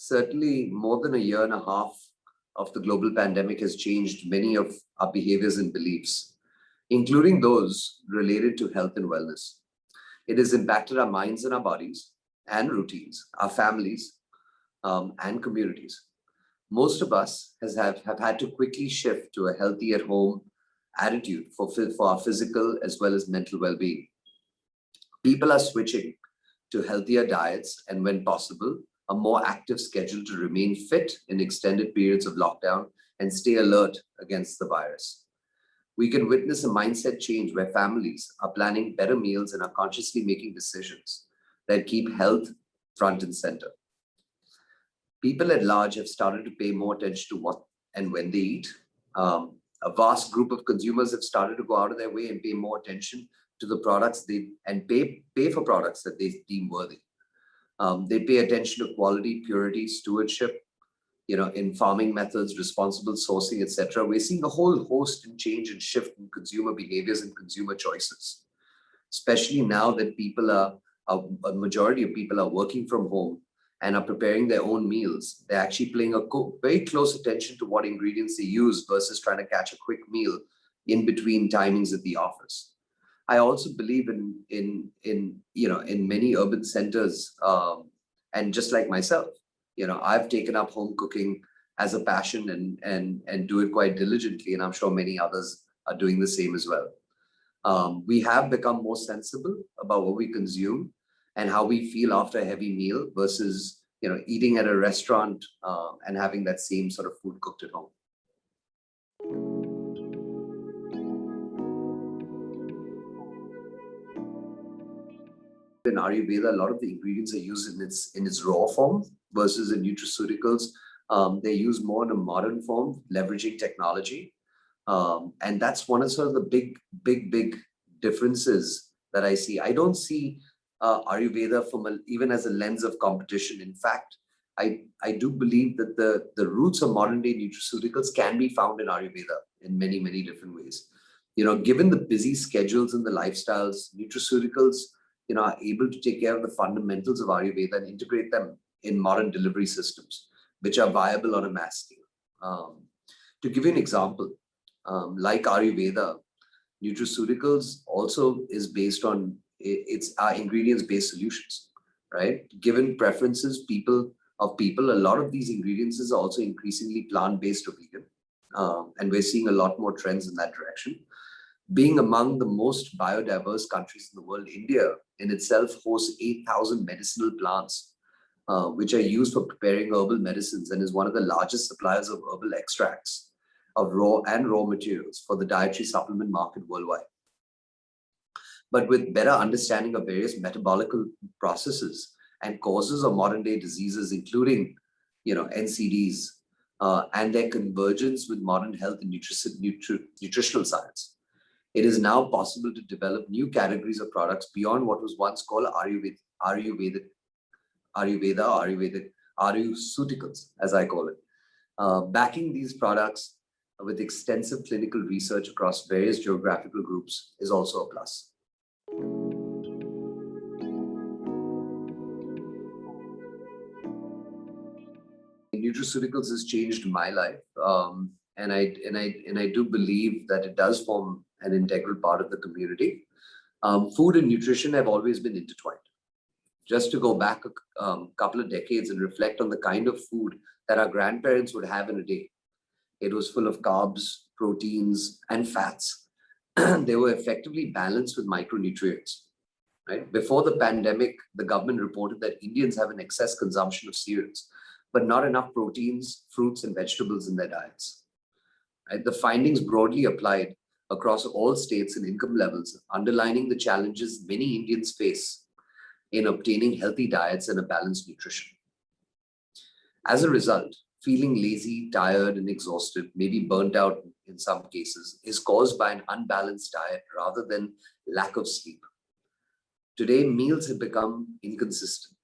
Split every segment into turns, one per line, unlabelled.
certainly more than a year and a half of the global pandemic has changed many of our behaviors and beliefs, including those related to health and wellness. It has impacted our minds and our bodies and routines, our families, and communities. Most of us have had to quickly shift to a healthy at home attitude for our physical as well as mental well-being. People are switching to healthier diets and, when possible, a more active schedule to remain fit in extended periods of lockdown and stay alert against the virus. We can witness a mindset change where families are planning better meals and are consciously making decisions that keep health front and center. People at large have started to pay more attention to what and when they eat. A vast group of consumers have started to go out of their way and pay more attention to the products and pay for products that they deem worthy. They pay attention to quality, purity, stewardship, in farming methods, responsible sourcing, etc. We're seeing a whole host and change and shift in consumer behaviors and consumer choices, especially now that a majority of people are working from home and are preparing their own meals. They're actually paying very close attention to what ingredients they use versus trying to catch a quick meal in between timings at the office. I also believe in many urban centers, and just like myself, I've taken up home cooking as a passion and do it quite diligently, and I'm sure many others are doing the same as well. We have become more sensible about what we consume and how we feel after a heavy meal versus eating at a restaurant and having that same sort of food cooked at home. In Ayurveda, a lot of the ingredients are used in its raw form versus in nutraceuticals. They use more in a modern form, leveraging technology. And that's one of sort of the big differences that I see. I don't see Ayurveda even as a lens of competition. In fact, I do believe that the roots of modern day nutraceuticals can be found in Ayurveda in many, many different ways. Given the busy schedules and the lifestyles, nutraceuticals are able to take care of the fundamentals of Ayurveda and integrate them in modern delivery systems, which are viable on a mass scale. To give you an example, like Ayurveda, nutraceuticals also is based on our ingredients-based solutions, right? Given preferences a lot of these ingredients is also increasingly plant-based or vegan, and we're seeing a lot more trends in that direction. Being among the most biodiverse countries in the world, India in itself hosts 8,000 medicinal plants, which are used for preparing herbal medicines and is one of the largest suppliers of herbal extracts of raw materials for the dietary supplement market worldwide. But with better understanding of various metabolic processes and causes of modern day diseases, including NCDs, and their convergence with modern health and nutritional science, it is now possible to develop new categories of products beyond what was once called Ayurveda, Nutraceuticals, as I call it. Backing these products with extensive clinical research across various geographical groups is also a plus. Nutraceuticals has changed my life, and I do believe that it does form an integral part of the community. Food and nutrition have always been intertwined. Just to go back a couple of decades and reflect on the kind of food that our grandparents would have in a day, it was full of carbs, proteins, and fats. They were effectively balanced with micronutrients. Right? Before the pandemic, the government reported that Indians have an excess consumption of cereals, but not enough proteins, fruits, and vegetables in their diets. Right? The findings broadly applied across all states and income levels, underlining the challenges many Indians face in obtaining healthy diets and a balanced nutrition. As a result, feeling lazy, tired, and exhausted, maybe burnt out in some cases, is caused by an unbalanced diet rather than lack of sleep. Today, meals have become inconsistent,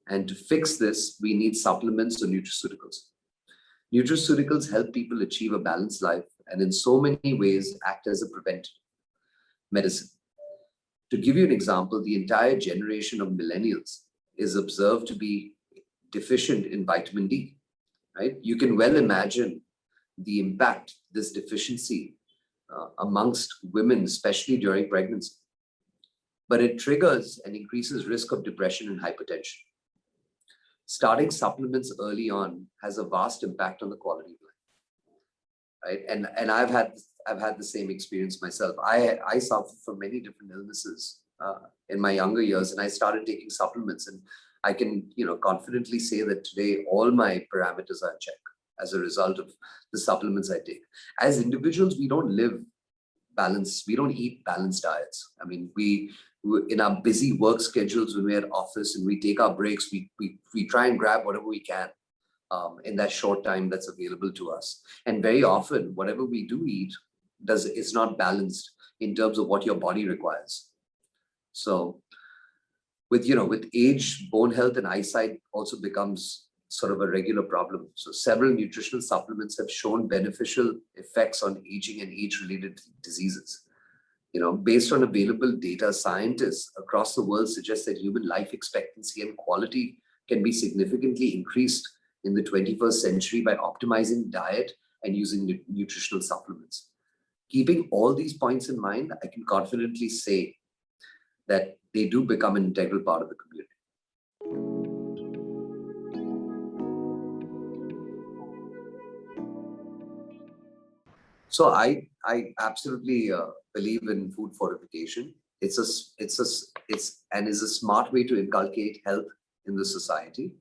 and to fix this, we need supplements or nutraceuticals. Nutraceuticals help people achieve a balanced life and in so many ways act as a preventive medicine. To give you an example, the entire generation of millennials is observed to be deficient in vitamin D, right? You can well imagine the impact this deficiency amongst women, especially during pregnancy. But it triggers and increases risk of depression and hypertension. Starting supplements early on has a vast impact on the quality of life, right? And I've had the same experience myself. I suffered from many different illnesses in my younger years, and I started taking supplements, and I can confidently say that today all my parameters are in check as a result of the supplements I take. As individuals, we don't live balanced. We don't eat balanced diets. I mean, we in our busy work schedules, when we're at office and we take our breaks, we try and grab whatever we can in that short time that's available to us. And very often, whatever we do eat is not balanced in terms of what your body requires. So with age, bone health and eyesight also becomes sort of a regular problem. So several nutritional supplements have shown beneficial effects on aging and age-related diseases. Based on available data, scientists across the world suggest that human life expectancy and quality can be significantly increased in the 21st century by optimizing diet and using nutritional supplements. Keeping all these points in mind, I can confidently say that they do become an integral part of the community. So I absolutely believe in food fortification. It's a smart way to inculcate health in the society.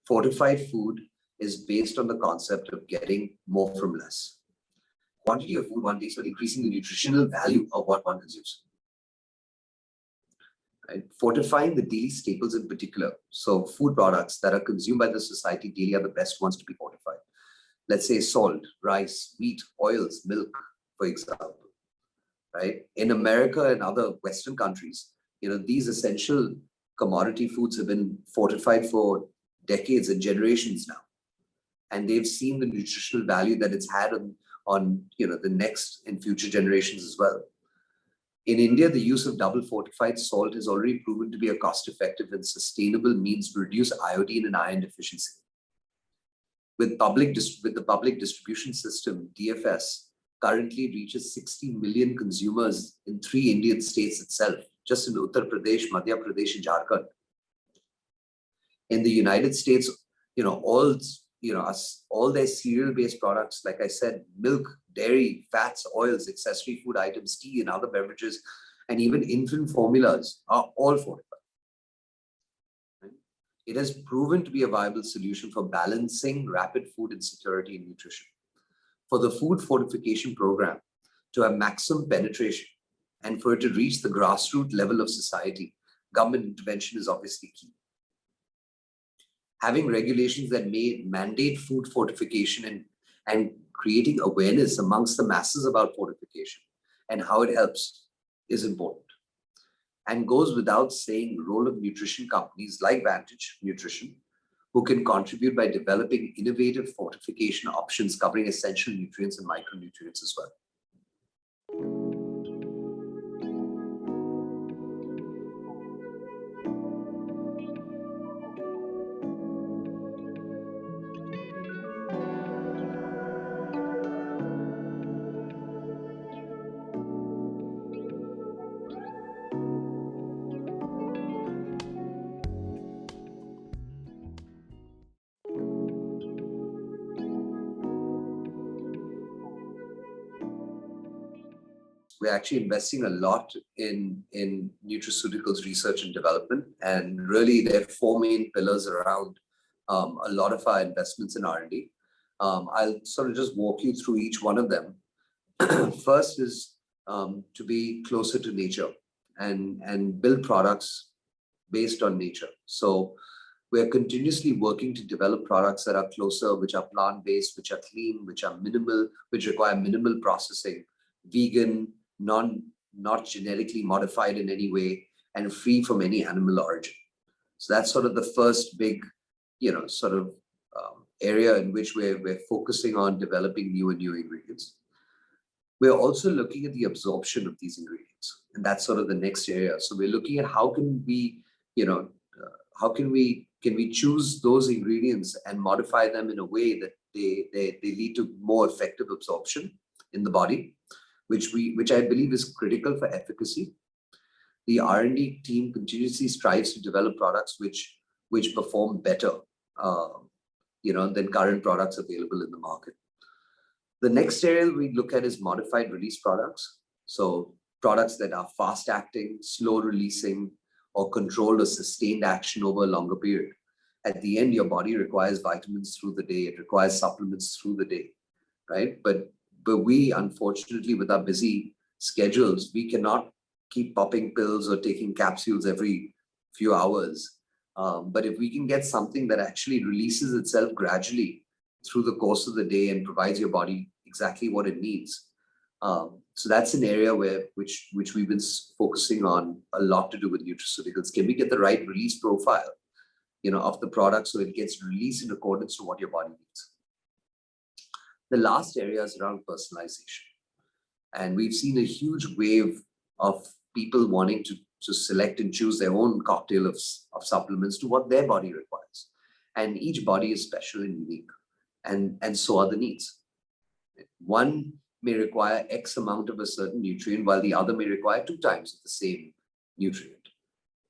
Fortified food is based on the concept of getting more from less. Quantity of food one takes, but increasing the nutritional value of what one consumes. Right? Fortifying the daily staples in particular. So food products that are consumed by the society daily are the best ones to be fortified. Let's say salt, rice, wheat, oils, milk, for example, right? In America and other Western countries, these essential commodity foods have been fortified for decades and generations now. And they've seen the nutritional value that it's had on the next and future generations as well. In India, the use of double fortified salt has already proven to be a cost-effective and sustainable means to reduce iodine and iron deficiency. With the public distribution system, DFS currently reaches 60 million consumers in 3 Indian states itself, just in Uttar Pradesh, Madhya Pradesh, and Jharkhand. In the United States, all their cereal-based products, like I said, milk, dairy, fats, oils, accessory food items, tea, and other beverages, and even infant formulas are all fortified. It has proven to be a viable solution for balancing rapid food insecurity and nutrition. For the food fortification program to have maximum penetration and for it to reach the grassroots level of society, government intervention is obviously key. Having regulations that may mandate food fortification and creating awareness amongst the masses about fortification and how it helps is important. And goes without saying the role of nutrition companies like Vantage Nutrition, who can contribute by developing innovative fortification options covering essential nutrients and micronutrients as well. We're actually investing a lot in nutraceuticals research and development, and really there are 4 main pillars around a lot of our investments in R&D. I'll sort of just walk you through each one of them. First is to be closer to nature and build products based on nature. So we're continuously working to develop products that are closer, which are plant-based, which are clean, which are minimal, which require minimal processing, vegan, not genetically modified in any way, and free from any animal origin. So that's sort of the first big, area in which we're focusing on developing new ingredients. We're also looking at the absorption of these ingredients, and that's sort of the next area. So we're looking at how can we, how can we choose those ingredients and modify them in a way that they lead to more effective absorption in the body, which I believe is critical for efficacy. The R&D team continuously strives to develop products which perform better, than current products available in the market. The next area we look at is modified release products. So products that are fast acting, slow releasing, or controlled or sustained action over a longer period. At the end, your body requires vitamins through the day. It requires supplements through the day, right? But we, unfortunately, with our busy schedules, we cannot keep popping pills or taking capsules every few hours. But if we can get something that actually releases itself gradually through the course of the day and provides your body exactly what it needs. So that's an area which we've been focusing on a lot to do with nutraceuticals. Can we get the right release profile, of the product so it gets released in accordance to what your body needs? The last area is around personalization. And we've seen a huge wave of people wanting to select and choose their own cocktail of supplements to what their body requires. And each body is special and unique. And so are the needs. One may require X amount of a certain nutrient, while the other may require 2 times of the same nutrient,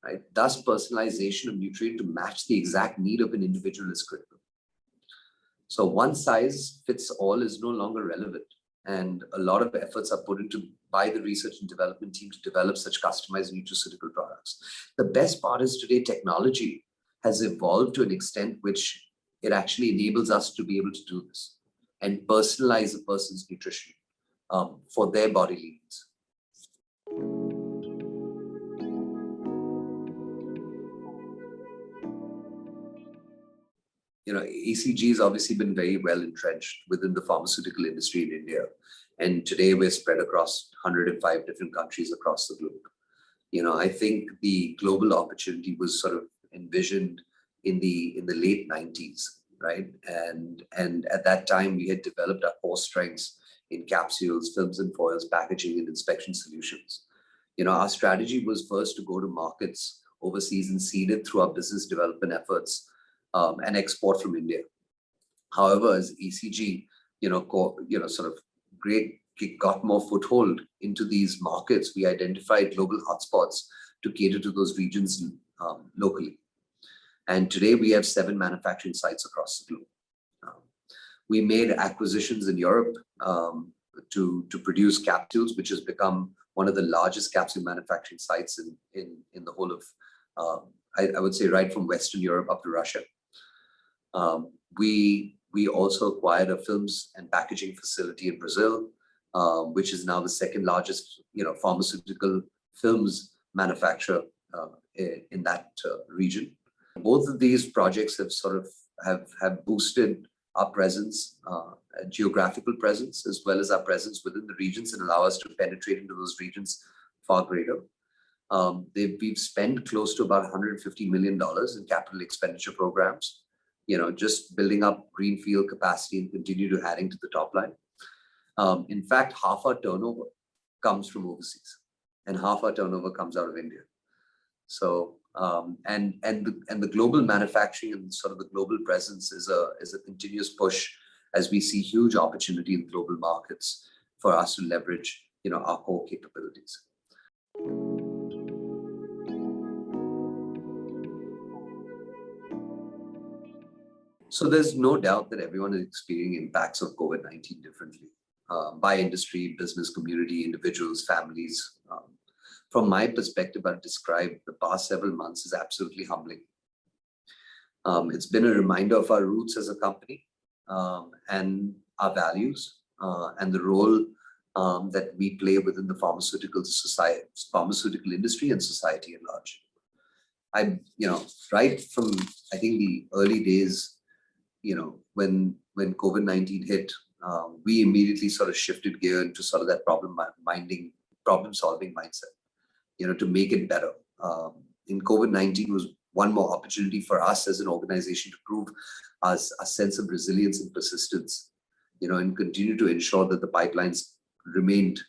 right? Thus, personalization of nutrient to match the exact need of an individual is critical. So one size fits all is no longer relevant. And a lot of efforts are put into by the research and development team to develop such customized nutraceutical products. The best part is today technology has evolved to an extent which it actually enables us to be able to do this and personalize a person's nutrition for their bodily needs. ECG has obviously been very well entrenched within the pharmaceutical industry in India. And today we're spread across 105 different countries across the globe. I think the global opportunity was sort of envisioned in the late 90s, right? And at that time we had developed our core strengths in capsules, films and foils, packaging and inspection solutions. Our strategy was first to go to markets overseas and seed it through our business development efforts and export from India. However, as ECG, sort of got more foothold into these markets, we identified global hotspots to cater to those regions locally. And today we have 7 manufacturing sites across the globe. We made acquisitions in Europe to produce capsules, which has become one of the largest capsule manufacturing sites in the whole of, I would say, right from Western Europe up to Russia. We also acquired a films and packaging facility in Brazil, which is now the second largest, pharmaceutical films manufacturer in that region. Both of these projects have sort of have boosted our presence, geographical presence, as well as our presence within the regions, and allow us to penetrate into those regions far greater. We've spent close to about $150 million in capital expenditure programs, just building up greenfield capacity and continue to adding to the top line. In fact, half our turnover comes from overseas, and half our turnover comes out of India. So, and the global manufacturing and sort of the global presence is a continuous push as we see huge opportunity in global markets for us to leverage, our core capabilities. So there's no doubt that everyone is experiencing impacts of COVID-19 differently, by industry, business community, individuals, families. From my perspective, I'd describe the past several months as absolutely humbling. It's been a reminder of our roots as a company, and our values, and the role that we play within the pharmaceutical industry and society at large. Right from, I think, the early days, when COVID-19 hit, we immediately sort of shifted gear into sort of that problem-solving mindset, to make it better. In COVID-19 was one more opportunity for us as an organization to prove a sense of resilience and persistence, and continue to ensure that the pipelines remained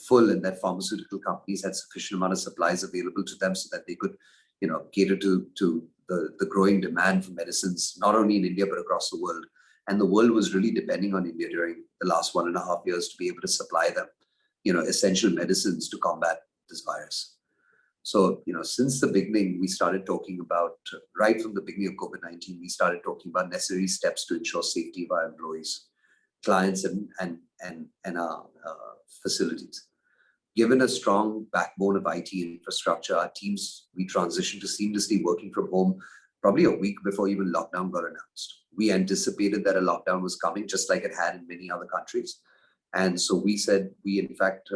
full and that pharmaceutical companies had sufficient amount of supplies available to them so that they could, cater to the growing demand for medicines, not only in India, but across the world. And the world was really depending on India during the last 1.5 years to be able to supply them, essential medicines to combat this virus. So, since the beginning, we started talking about, right from the beginning of COVID-19, we started talking about necessary steps to ensure safety of our employees, clients, and our facilities. Given a strong backbone of IT infrastructure, our teams, we transitioned to seamlessly working from home probably a week before even lockdown got announced. We anticipated that a lockdown was coming, just like it had in many other countries. And so we said, we in fact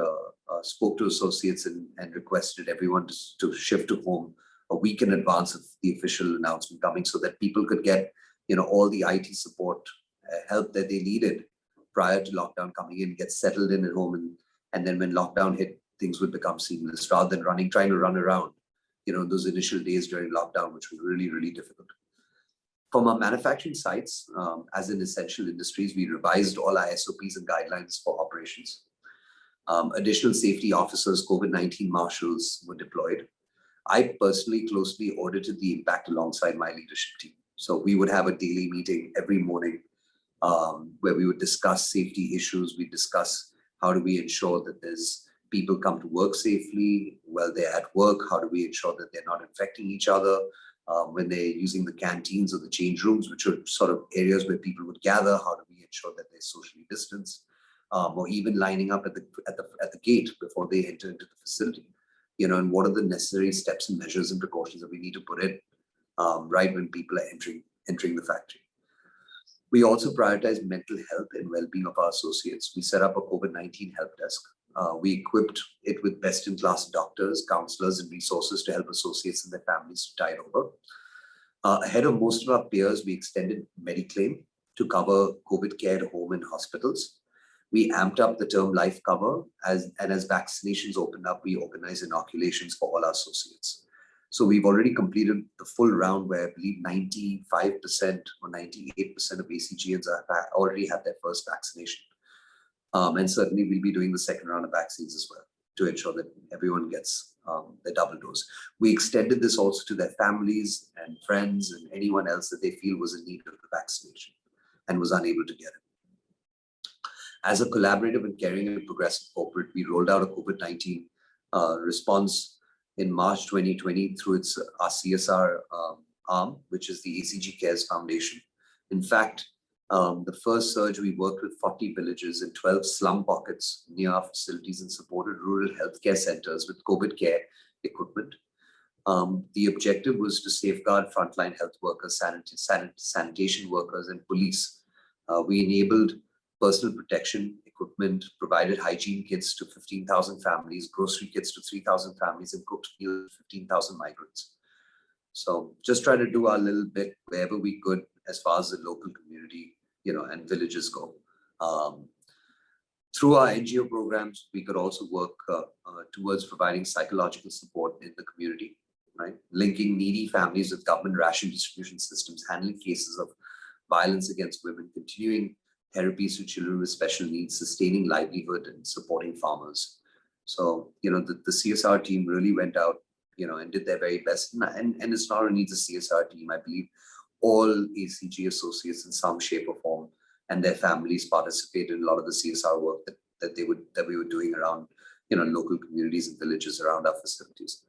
spoke to associates and requested everyone to shift to home a week in advance of the official announcement coming, so that people could get, all the IT support, help that they needed prior to lockdown coming in, get settled in at home, and then when lockdown hit, things would become seamless rather than trying to run around, those initial days during lockdown, which was really, really difficult. From our manufacturing sites, as in essential industries, we revised all our SOPs and guidelines for operations. Additional safety officers, COVID-19 marshals were deployed. I personally closely audited the impact alongside my leadership team. So we would have a daily meeting every morning where we would discuss safety issues. We discuss how do we ensure that there's people come to work safely while they're at work. How do we ensure that they're not infecting each other when they're using the canteens or the change rooms, which are sort of areas where people would gather? How do we ensure that they're socially distanced, or even lining up at the gate before they enter into the facility? And what are the necessary steps and measures and precautions that we need to put in right when people are entering the factory? We also prioritize mental health and well-being of our associates. We set up a COVID-19 help desk. We equipped it with best-in-class doctors, counselors, and resources to help associates and their families to tide over. Ahead of most of our peers, we extended Mediclaim to cover COVID care at home and hospitals. We amped up the term life cover, as vaccinations opened up, we organized inoculations for all our associates. So we've already completed the full round where I believe 95% or 98% of ACGNs already had their first vaccination. And certainly we'll be doing the second round of vaccines as well to ensure that everyone gets their double dose. We extended this also to their families and friends and anyone else that they feel was in need of the vaccination and was unable to get it. As a collaborative and caring and progressive corporate, we rolled out a COVID-19 response in March 2020 through our CSR arm, which is the ACG Cares Foundation. In fact, the first surge, we worked with 40 villages in 12 slum pockets near our facilities and supported rural healthcare centers with COVID care equipment. The objective was to safeguard frontline health workers, sanitation workers, and police. We enabled personal protection equipment, provided hygiene kits to 15,000 families, grocery kits to 3,000 families, and cooked meals to 15,000 migrants. So just try to do our little bit wherever we could as far as the local community, and villages go. Through our NGO programs, we could also work towards providing psychological support in the community, right? Linking needy families with government ration distribution systems, handling cases of violence against women, continuing therapies to children with special needs, sustaining livelihood, and supporting farmers. So, the CSR team really went out, and did their very best. And it's not only the CSR team, I believe all ACG associates in some shape or form and their families participated in a lot of the CSR work that we were doing around, local communities and villages around our facilities.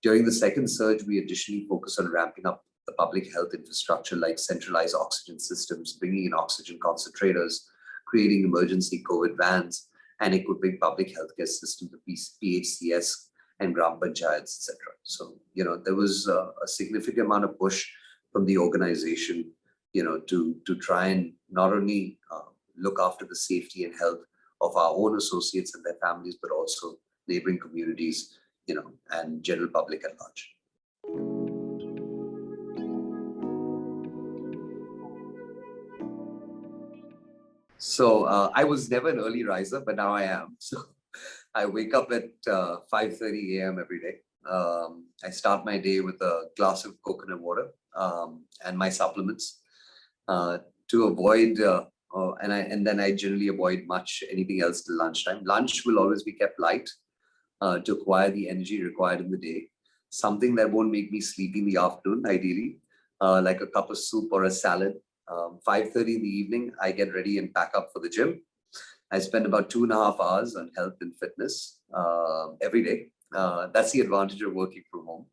During the second surge, we additionally focused on ramping up the public health infrastructure like centralized oxygen systems, bringing in oxygen concentrators, creating emergency COVID vans, and equipping public healthcare systems, the PHCS and Gram Panchayats, etc. So, there was a significant amount of push from the organization, to try and not only look after the safety and health of our own associates and their families, but also neighboring communities, and general public at large. So I was never an early riser, but now I am. So I wake up at 5:30 a.m. every day. I start my day with a glass of coconut water and my supplements to avoid, and then I generally avoid anything else till lunchtime. Lunch will always be kept light to acquire the energy required in the day. something that won't make me sleepy in the afternoon, ideally, like a cup of soup or a salad. 5:30 in the evening, I get ready and pack up for the gym. I spend about 2.5 hours on health and fitness every day. That's the advantage of working from home.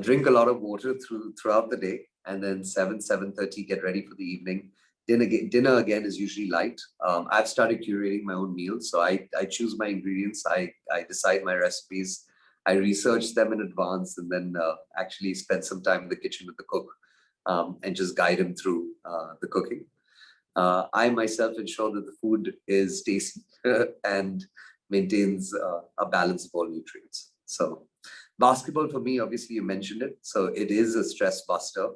Drink a lot of water throughout the day, and then 7:30 get ready for the evening. Dinner again is usually light. I've started curating my own meals, so I choose my ingredients. I decide my recipes. I research them in advance, and then actually spend some time in the kitchen with the cook, and just guide him through the cooking. I myself ensure that the food is tasty and maintains a balance of all nutrients. So, basketball for me, obviously, you mentioned it. So, it is a stress buster.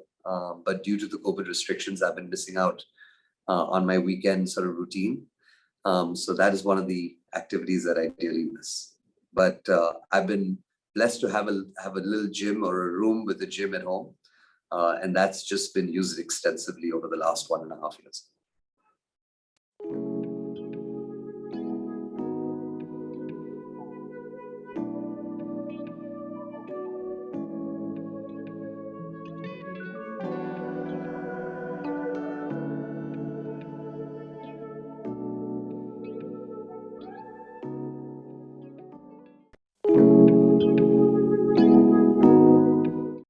But due to the COVID restrictions, I've been missing out on my weekend sort of routine. So, that is one of the activities that I dearly miss. But I've been blessed to have a little gym or a room with a gym at home. And that's just been used extensively over the last 1.5 years.